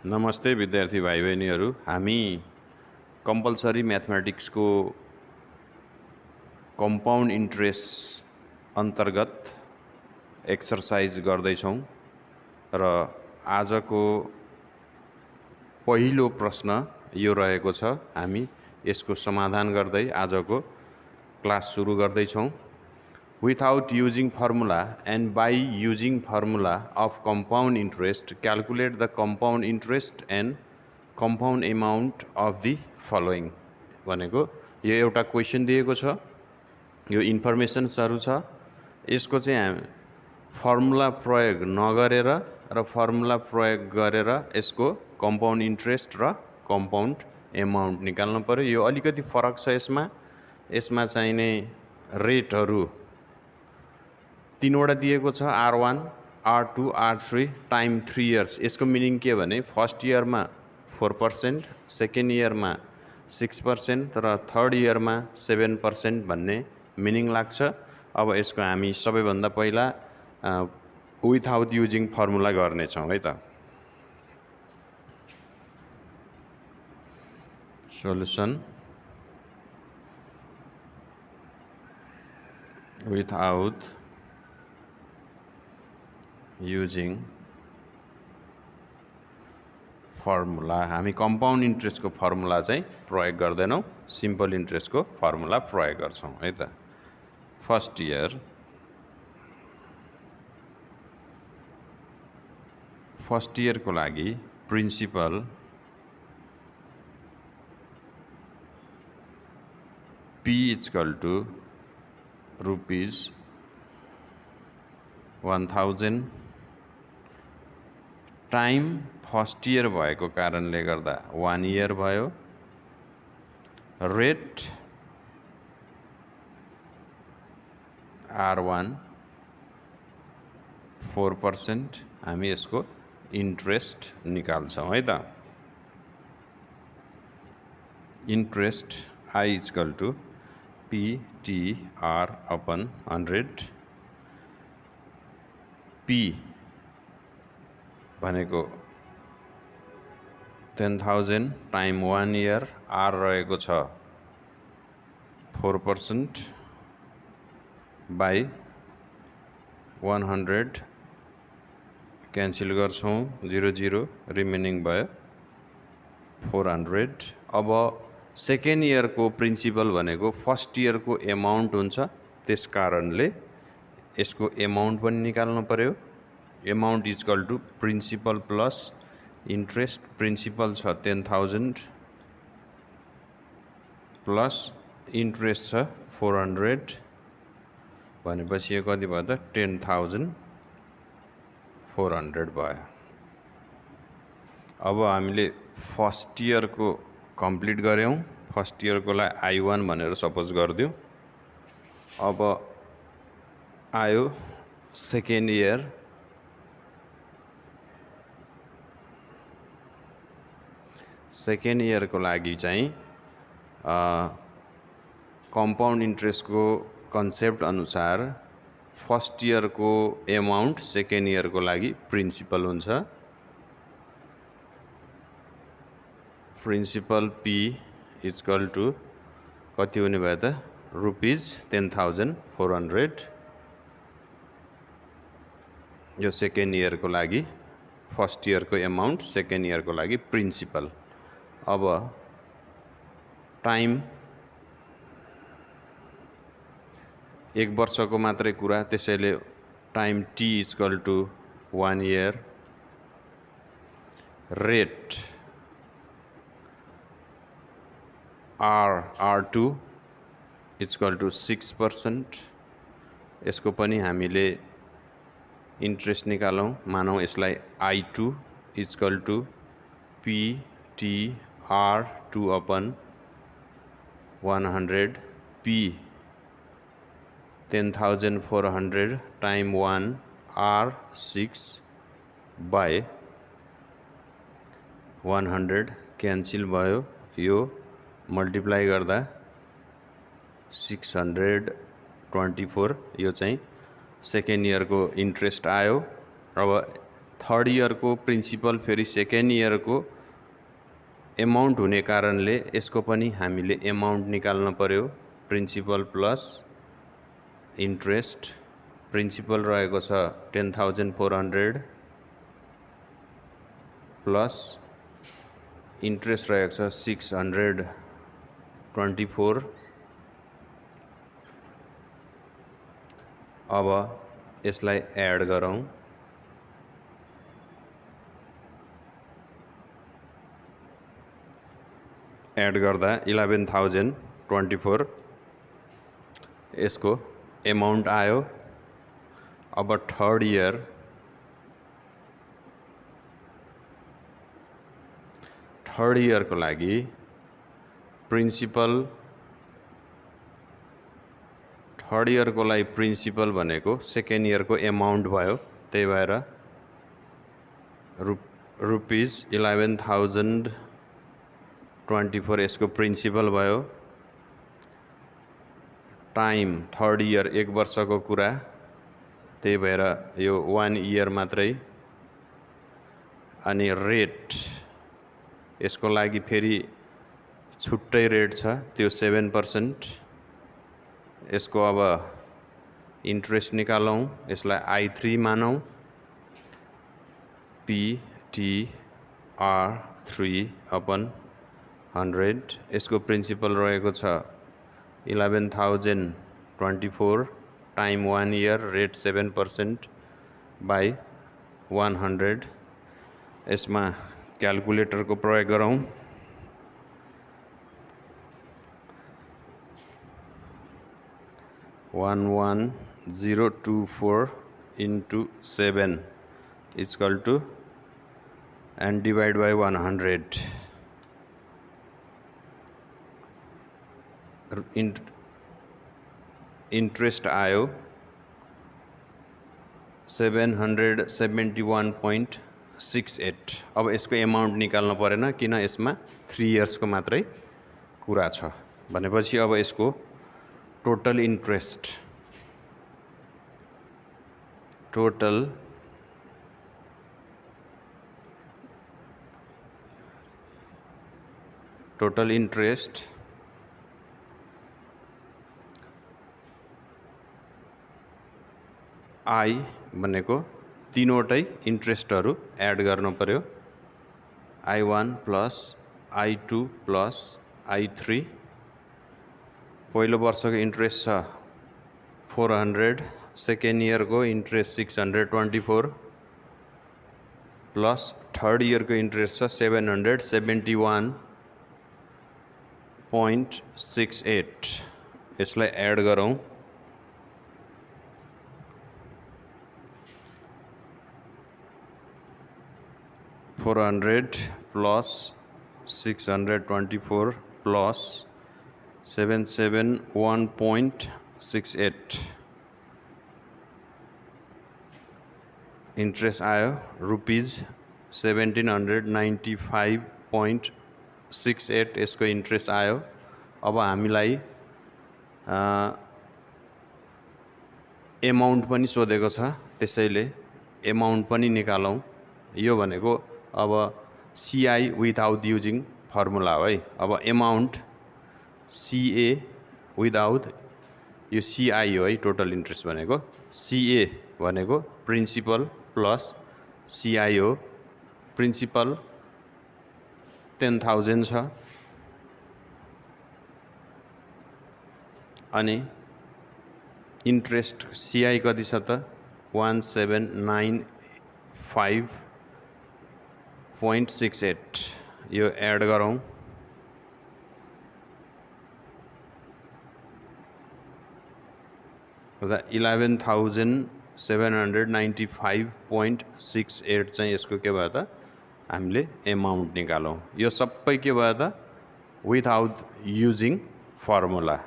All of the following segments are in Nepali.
नमस्ते विद्यार्थी भाइ बहिनीहरू। हामी कम्पलसरी मैथमेटिक्स को कंपाउंड इंट्रेस्ट अंतर्गत एक्सरसाइज गर्दैछौं र आजको पहिलो प्रश्न यो रहेको छ। हामी यसको समाधान गर्दै आजको क्लास सुरु गर्दैछौं। Without using formula and by using formula of compound interest, calculate the compound interest and compound amount of the following भनेको यो एउटा क्वेशन दिएको छ। यो इन्फर्मेसन्सहरु छ। यसको चाहिँ हामी फर्मुला प्रयोग नगरेर र फर्मुला प्रयोग गरेर यसको कम्पाउन्ड इन्ट्रेस्ट र कम्पाउन्ड एमाउन्ट निकाल्नु पर्यो। यो अलिकति फरक छ। यसमा चाहिने रेटहरु तीनवटा दिएको छ, R1, R2, R3 time 3 years. यसको मिनिङ के भने फर्स्ट इयर में 4%, सेकेन्ड इयर में 6% र थर्ड इयर में 7% भन्ने मिनिङ लाग्छ। अब यसको हामी सबैभन्दा पहिला विथआउट युजिङ फर्मुला गर्ने छौं है त। Solution without using formula. हामी कंपाउंड इंट्रेस्ट को फर्मुला चाहिँ प्रयोग गर्दैनौं, सिंपल इंट्रेस्ट को फर्मुला प्रयोग गर्छौं है त। फर्स्ट इयर को लागि principal P equal to ₹1000 time first year भएको कारणले गर्दा 1 इयर भयो। Rate R1 4%। हामी यसको इन्ट्रेस्ट निकाल्छौं है त। Interest I equal to PTR upon 100। P भनेको 10,000 टाइम 1 इयर, R रहेको छ 4% बाई 100 क्यान्सल गर्छौं, 00 रिमेनिङ भयो 400। अब सेकेन्ड इयर को प्रिन्सिपल भनेको फर्स्ट इयर को एमाउन्ट हुन्छ, त्यसकारणले यसको एमाउन्ट पनि निकाल्नु पर्यो। Amount equal to principal plus interest. Principal छ 10,000 प्लस इन्ट्रेस्ट छ 400 भनेपछि यो कति भयो त 10,400 भयो। अब हामीले फर्स्ट इयर को कम्प्लिट गर्यौं। फर्स्ट इयर को लागि I1 भनेर सपोज गर्दियौ। अब आयो सेकेन्ड इयर। सेकेन्ड इयर को लागि चाहिँ कंपाउंड इंट्रेस्ट को कन्सेप्ट अनुसार फर्स्ट इयर को एमाउन्ट सेकेन्ड इयर को लागि प्रिन्सिपल हुन्छ। प्रिन्सिपल P इक्वल टू कति हुने भयो त ₹10,400। यो सेकेन्ड इयर को लागि फर्स्ट इयर को एमाउन्ट, सेकेन्ड इयर को लागि प्रिन्सिपल। अब टाइम 1 वर्ष को मात्रै कुरा, त्यसैले time T equal to 1 year. Rate R2 equal to 6%। यसको पनि हामीले इन्ट्रेस्ट निकालौं। मानौं यसलाई I2 equal to PTR2 upon 100। P 10,400 time 1 R6 by 100 cancel भयो। यो मल्टिप्लाई गर्दा 624। यो चाहिँ सेकेन्ड इयर को इन्ट्रेस्ट आयो। अब थर्ड इयर को प्रिन्सिपल फेरि सेकेन्ड इयर को एमाउन्ट हुने कारणले यसको पनि हामीले एमाउन्ट निकाल्न पर्यो। प्रिन्सिपल प्लस इन्ट्रेस्ट, प्रिन्सिपल रहेको छ 10,400 प्लस इन्ट्रेस्ट रहेको छ 624। अब यसलाई एड गरौँ। एड गर्दा 11,024 यसको एमाउन्ट आयो। अब थर्ड इयर को लागि प्रिन्सिपल, थर्ड इयर को लागि प्रिन्सिपल भनेको सेकेन्ड इयर को एमाउन्ट भयो। त्यही भएर रुपीज 11,024 यसको प्रिन्सिपल भयो। टाइम थर्ड इयर 1 वर्षको कुरा, त्यही भएर यो 1 इयर मात्रै। अनि रेट यसको लागि फेरि छुट्टै रेट छ, त्यो 7%। यसको अब इन्ट्रेस्ट निकालौँ। यसलाई I3 मानौँ। PTR3/100। यसको प्रिन्सिपल रहेको छ 11,024 टाइम 1 इयर, रेट 7% बाई 100। यसमा क्यालकुलेटर को प्रयोग गरौँ। (11,024 into 7 equal to and divide by 100. Interest आयो 771.68। अब यसको एमाउन्ट निकाल्न परेन, किन यसमा 3 इयर्स को मात्रै कुरा छ भनेपछि अब यसको total interest, total interest I भनेको तीनवटै इन्ट्रेस्टहरू एड गर्नु पर्यो। I1 plus I2 plus I3। पहिलो वर्षको इन्ट्रेस्ट छ 400, सेकेन्ड इयर को इन्ट्रेस्ट 624 प्लस थर्ड इयर को इन्ट्रेस्ट छ 771.68। यसलाई एड गरौँ। $400 प्लस 624 प्लस 771.68 इन्ट्रेस्ट आयो रुपीज 1,795.68 यसको इन्ट्रेस्ट आयो। अब हामीलाई एमाउन्ट पनि सोधेको छ, त्यसैले एमाउन्ट पनि निकालौँ। यो भनेको अब CI विदाउट युजिङ फर्मुला हो है। अब एमाउन्ट CA विदाउट यो CI हो है, टोटल इन्ट्रेस्ट भनेको। CA भनेको प्रिन्सिपल प्लस CI हो। प्रिन्सिपल 10,000 छ अनि इन्ट्रेस्ट CI कति छ त 1795.68। यो एड गरौँ। र 11,795.68 चाहिँ यसको के भयो त हामीले एमाउन्ट निकालौँ। यो सबै के भयो त विदाउट युजिङ फर्मुला।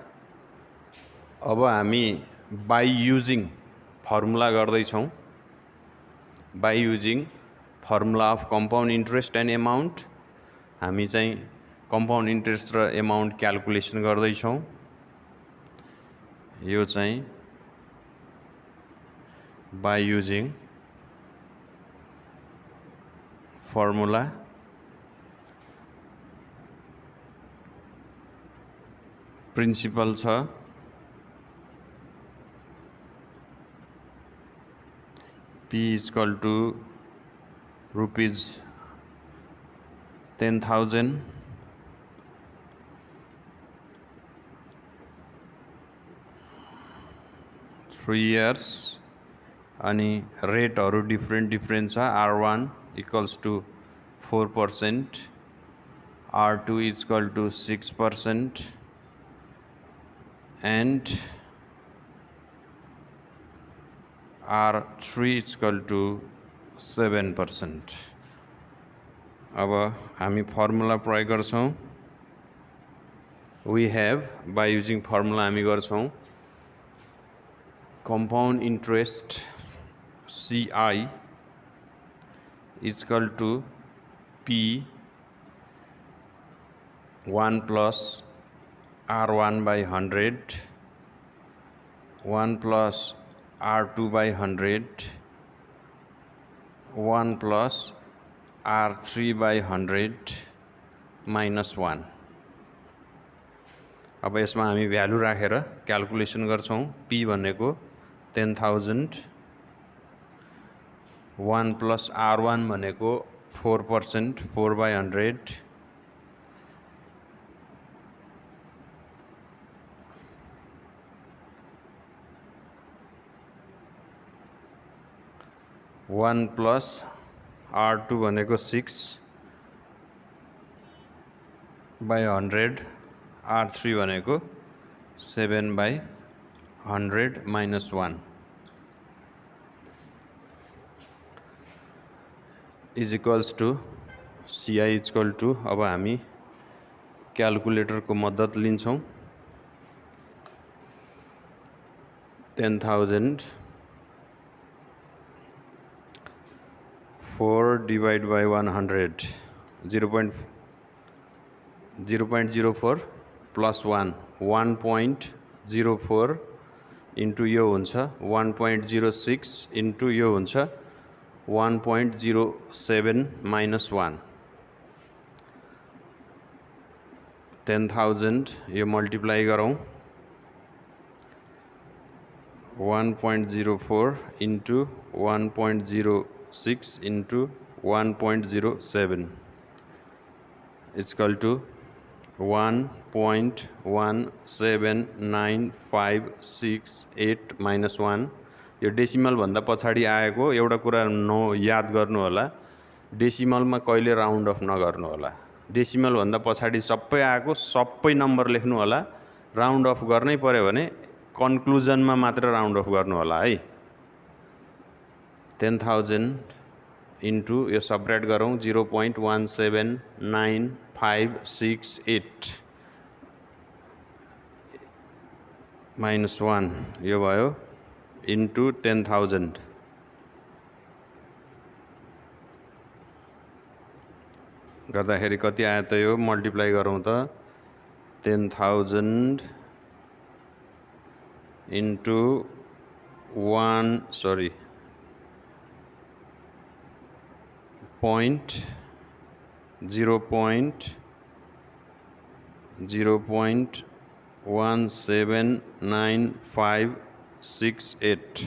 अब हामी बाई युजिङ फर्मुला गर्दैछौँ। By using formula of compound interest and amount हामी चाहिँ कम्पाउन्ड इन्ट्रेस्ट र एमाउन्ट क्यालकुलेसन गर्दैछौँ। यो चाहिँ by using फर्मुला प्रिन्सिपल छ P equal to rupees 10,000 3 years अनि रेटहरु डिफरेन्ट छ R1 equals to 4%, R2 equal to 6% and R3 equal to 7%. अब हामी फर्मुला प्रयोग गर्छौं. We have by using formula हामी गर्छौं compound interest CI is equal to P 1 plus R1 by 100, 1 plus R2 by 100, 1 plus R3 by 100 minus 1. अब यसमा हामी भ्यालु राखेर क्याल्कुलेसन गर्छौं. P भनेको 10,000, 1 plus R1 भनेको 4%, 4 by 100, 1 plus R2 भनेको 6 by 100, R3 भनेको 7 by 100 minus 1 is equals to CI is equal to. अब हामी क्याल्कुलेटर को मद्दत लिन्छौं. 10,000 4 divided by 100 0.04 plus 1 1.04 into यो हुन्छ 1.06 into यो हुन्छ 1.07 minus 1. 10,000 यो मल्टिप्लाई गरौं 1.04 into 1.06 into 1.07 is equal to 1.17958 minus 1. यो डेसिमल भन्दा पछाडी आएको एउटा कुरा याद गर्नु होला. डेसिमलमा कहिले राउन्ड अफ नगर्नु होला. डेसिमल भन्दा पछाडी सबै आएको सबै नम्बर लेख्नु होला. राउन्ड अफ गर्नै पर्यो भने कन्क्लुजनमा मात्र राउन्ड अफ गर्नु होला है. 10,000 into यो सबट्र्याक्ट गरौं 0.17958 minus 1 यो भयो into 10,000 गर्दाखेरि कति आयो त यो मल्टिप्लाई गरौं त 10,000 into 0.17958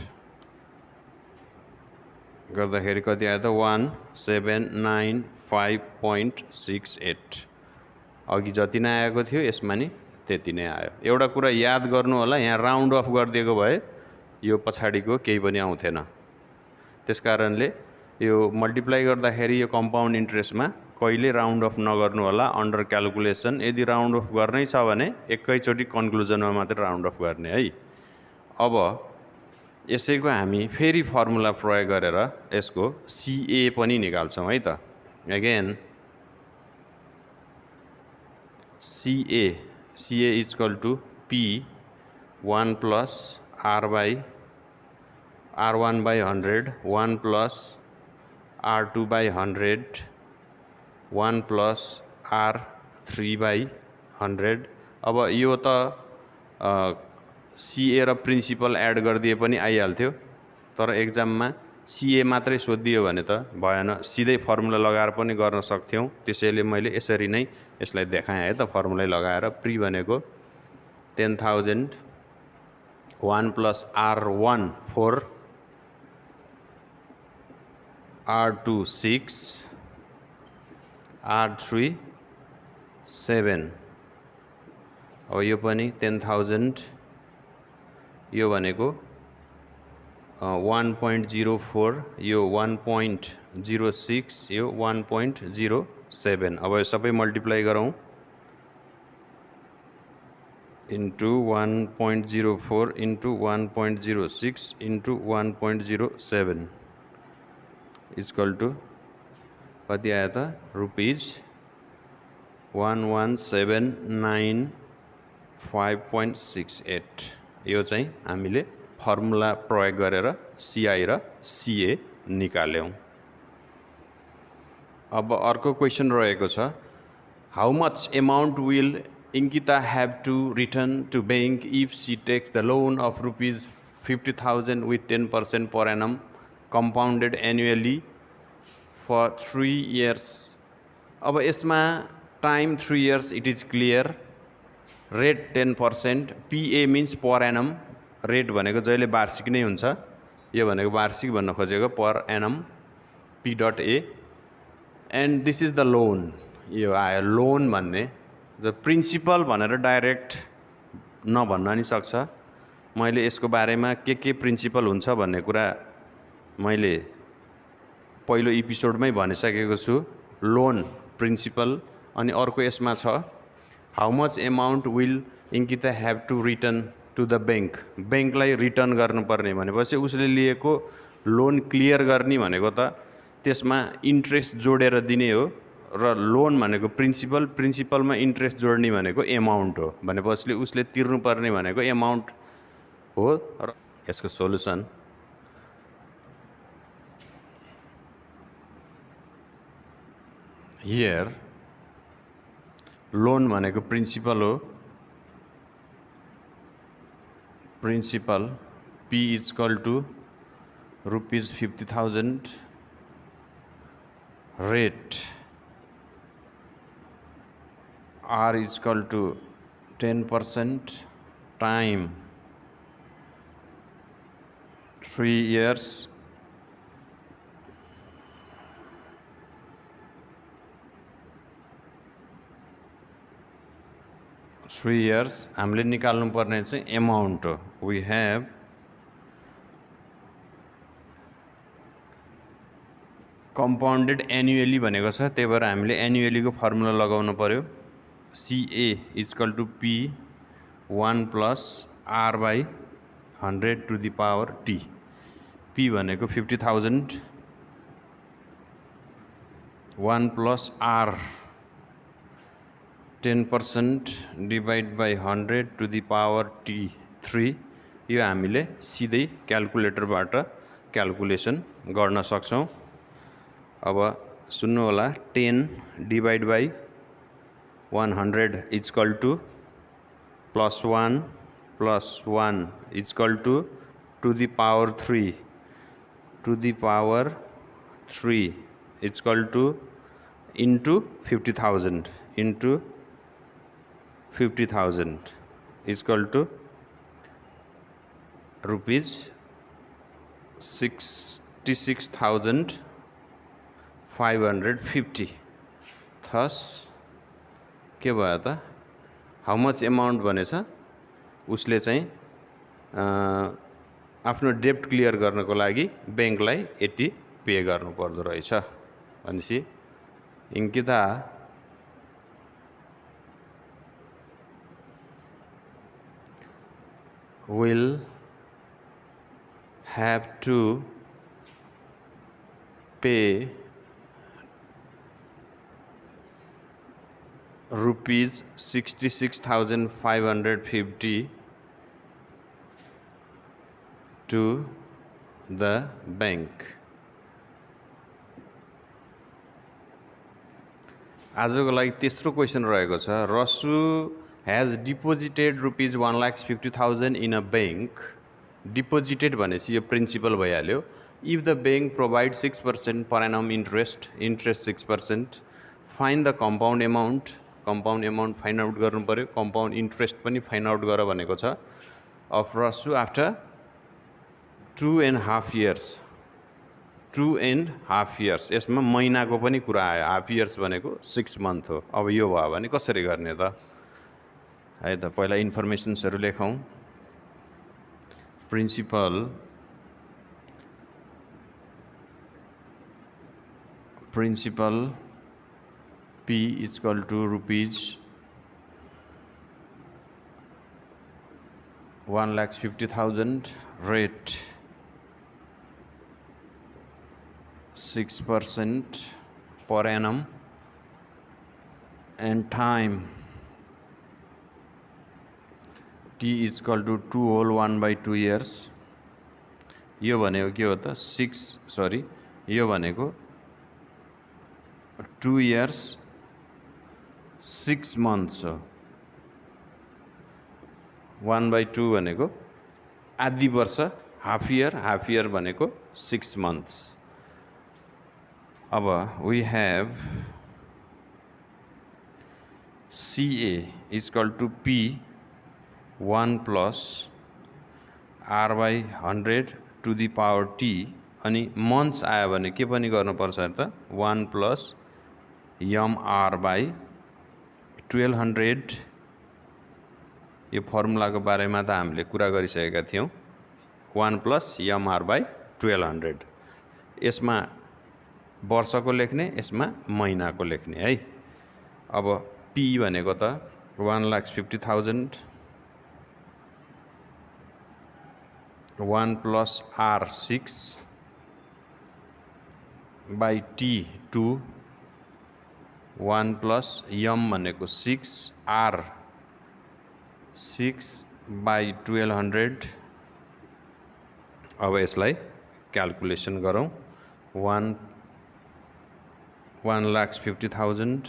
गर्दाखेरि कति आयो त 179.5.68. अघि जति नै आएको थियो यसमा नि त्यति नै आयो. एउटा कुरा याद गर्नु होला, यहाँ राउन्ड अफ गरिदिएको भए यो पछाडीको केही पनि आउँथेन. त्यसकारणले यो मल्टिप्लाई गर्दाखेरि यो कम्पाउन्ड इन्ट्रेस्टमा कहिले राउन्ड अफ नगर्नु होला अन्डर क्याल्कुलेसन. यदि राउन्ड अफ गर्नै छ भने एकैचोटी कन्क्लुजनमा मात्र राउन्ड अफ गर्ने है. अब यसैको हामी फेरि फर्मुला प्रयोग गरेर यसको CA पनि निकाल्छौं है त. Again CA is equal to P 1 plus R1 by 100, 1 plus R2 by 100, 1 plus R3 by 100. अब यो त CA र प्रिन्सिपल एड गरिदिए पनि आइहाल्थ्यो, तर एक्जाममा CA मात्रै सोधियो भने त भएन, सिधै फर्मुला लगाएर पनि गर्न सक्थ्यौं। त्यसैले मैले यसरी नै यसलाई देखाएँ है त, फर्मुला लगाएर। प्री भनेको 10,000 1 + R1 4 R2 6 R3 7। अब यो पनि 10,000, यो भनेको 1.04, यो 1.06, यो 1.07। अब यो सबै मल्टिप्लाई गरौँ, into 1.04 into 1.06 into 1.07 equal to कति आयो त? रुपीज 11,795.68। यो चाहिँ हामीले फर्मुला प्रयोग गरेर CI र CA निकाल्यौं। अब अर्को क्वेशन रहेको छ, how much amount will Inkita have to return to bank if she takes the loan of rupees 50,000 with 10% per annum compounded annually for 3 years? अब यसमा time 3 years, it is clear. Rate 10%, PA means per annum, rate भनेको जहिले वार्षिक नै हुन्छ, यो भनेको वार्षिक भन्न खोजेको, per annum P.A, and this is the loan. यो आयो लोन भन्ने, जो प्रिन्सिपल भनेर डाइरेक्ट नभन्न नि सक्छ। मैले यसको बारेमा के प्रिन्सिपल हुन्छ भन्ने कुरा मैले पहिलो एपिसोडमै भनिसकेको छु। लोन प्रिन्सिपल, अनि अर्को यसमा छ how much amount will Inkita have to return to the bank. ब्याङ्कलाई रिटर्न गर्नुपर्ने भनेपछि उसले लिएको लोन क्लियर गर्ने भनेको त त्यसमा इन्ट्रेस्ट जोडेर दिने हो, र लोन भनेको प्रिन्सिपल, प्रिन्सिपलमा इन्ट्रेस्ट जोड्ने भनेको एमाउन्ट हो, भनेपछि उसले तिर्नुपर्ने भनेको एमाउन्ट हो। र यसको सोलुसन हियर, लोन भनेको प्रिन्सिपल हो, principal P equal to rupees 50,000, rate R equal to 10%, time 3 years, हामीले निकाल्नु पर्ने चाहिँ एमाउन्ट हो। वी हेभ कम्पाउन्डेड एन्युअली भनेको छ, त्यही भएर हामीले एन्युअलीको फर्मुला लगाउनु पर्यो। CA equal to P 1 + R/100 to the power T। P भनेको 50,000, 1 + R 10% divide by 100 to the power T3। यो हामीले सिधै क्याल्कुलेटरबाट क्याल्कुलेसन गर्न सक्छौं। अब सुन्नु होला, 10 divide by 100 equal to +1 + 1 equal to the power 3 to the power 3 equal to into 50,000 into 50,000 equal to rupees 66,550। Thus के भयो त? हाउ मच एमाउन्ट भनेछ, उसले चाहिँ आफ्नो डेप्ट क्लियर गर्नको लागि ब्याङ्कलाई यति पे गर्नु पर्दो रहेछ भनेपछि इङ्किता will have to pay rupees 66,550 to the bank। आजको लागि तेस्रो क्वेशन रहेको छ, रसु has deposited rupees 1,50,000 in a bank। Deposited भनेपछि यो प्रिन्सिपल भइहाल्यो, If the bank provides 6% per annum interest 6%, find the compound amount find out गर्नु पर्यो, compound interest पनि find out गर भनेको छ of Rasu after 2.5 years 2.5 years यसमा महिनाको पनि कुरा आयो, हाफ इयर्स भनेको 6 month हो। अब यो भयो भने कसरी गर्ने त है त पहिला इन्फर्मेसन्सहरु लेखौं। principal P is equal to rupees 1,50,000, rate 6% per annum, and time T is equal to 2 whole 1/2 years। यो भनेको के हो त यो भनेको 2 years 6 months हो। 1/2 भनेको आधी वर्ष, हाफ इयर भनेको 6 months। अब we have CA is equal to P 1 plus R/100 to the power T, अनि months आयो भने के पनि गर्नु पर्छ त 1 plus MR/1200। यो फर्मुलाको बारेमा त हामीले कुरा गरिसकेका थियौं। 1 plus MR/1200 यसमा वर्षको लेख्ने, यसमा महिनाको लेख्ने है। अब P भनेको त 1,50,000, 1 plus R 6 by T 2, 1 plus M भनेको 6, R 6 by 1200। अब यसलाई क्याल्कुलेसन गरौं। 1,50,000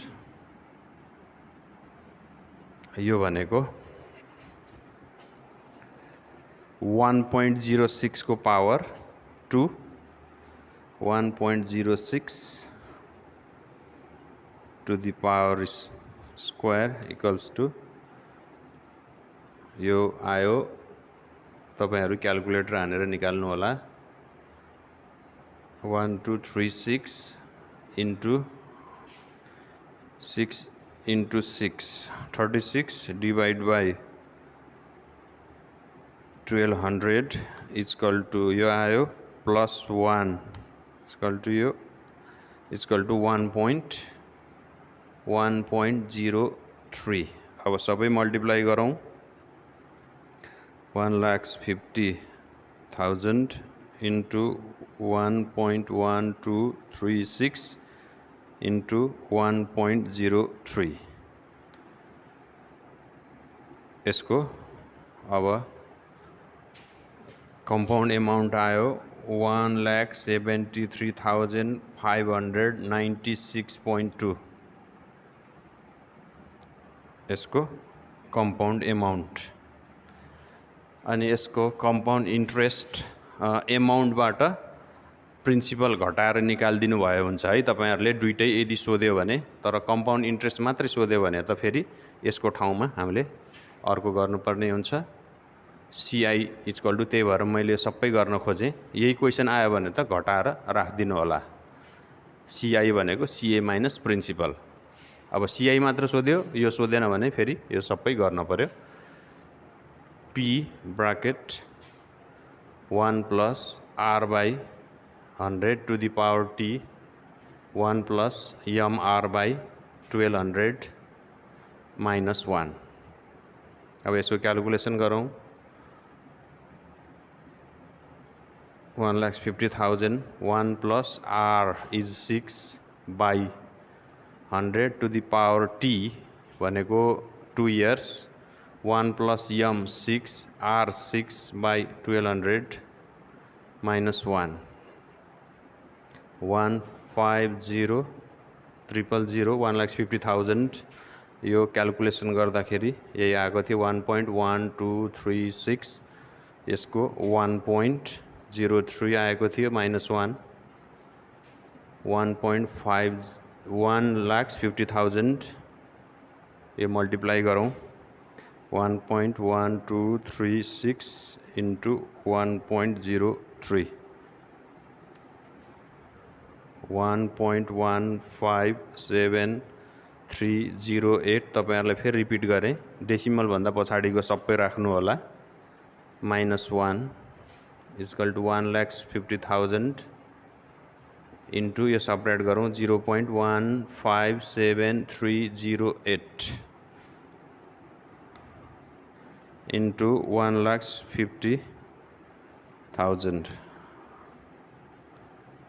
यो भनेको 1.06 को power 2, 1.06 to the power square equals to, यो आयो तपाईहरु क्याल्कुलेटर हानेर निकाल्नु होला। 1236 into 6 into 6 36 divided by 1200 is equal to, यो आयो plus 1 is equal to, यो is equal to 1.03। अब सबै मल्टिप्लाई गरौं। 1,50,000 into 1.1236 into 1.03। यसको अब कंपाउंड अमाउंट आयो 1,73,596.2। यसको कंपाउंड अमाउंट, अनि यसको कंपाउंड इंट्रेस्ट अमाउंट बाट प्रिन्सिपल घटाएर निकाल्दिनु भयो हुन्छ है तपाईहरुले। दुईटै यदि सोध्यो भने, तर कंपाउंड इंट्रेस्ट मात्रै सोध्यो भने त फेरि यसको ठाउँमा हामीले अर्को गर्नुपर्ने हुन्छ। CI इज इक्वल टु, त्यही भएर मैले सबै गर्न खोजेँ। यही क्वेशन आयो भने त घटाएर राख्दिनु होला। CI भनेको CA माइनस प्रिन्सिपल। अब CI मात्र सोध्यो, यो सोधेन भने फेरि यो सबै गर्न पर्यो। P bracket 1 plus R/100 to the power T 1 plus MR/1200 minus 1। अब यसको क्याल्कुलेसन गरौं। 1,50,000, 1 plus R is 6 by 100 to the power T भनेको 2 years, 1 plus M 6, R 6 by 1200 minus 1, 150,000, 1,50,000। यो क्याल्कुलेसन गर्दाखेरि यही आएको थियो 1.1236। यसको 1.03 आएको थियो -1 1,50,000 ये मल्टिप्लाई गरौँ 1.1236 into 1.03 1.157,308 तपाईहरुलाई फेरि रिपिट गरे डेसिमल भन्दा पछाडीको सबै राख्नु होला -1 = 1,50,000 into यो सेपरेट गरौँ 0.157,308 into 1,50,000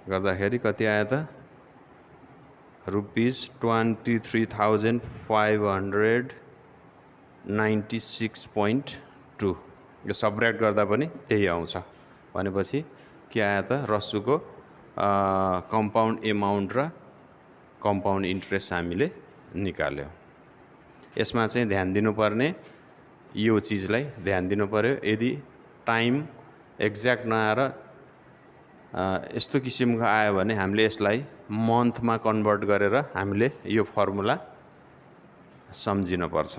गर्दाखेरि कति आयो त ₹23,596.2 यो सबट्र्याक्ट गर्दा पनि त्यही आउँछ भनेपछि के आयो त रसुको कम्पाउन्ड एमाउन्ट र कम्पाउन्ड इन्ट्रेस्ट हामीले निकाल्यौं यसमा चाहिँ ध्यान दिनुपर्ने यो चीजलाई ध्यान दिनु पर्यो यदि टाइम एक्ज्याक्ट नआएर यस्तो किसिमको आयो भने हामीले यसलाई मन्थमा कन्भर्ट गरेर हामीले यो फर्मुला सम्झिन पर्छ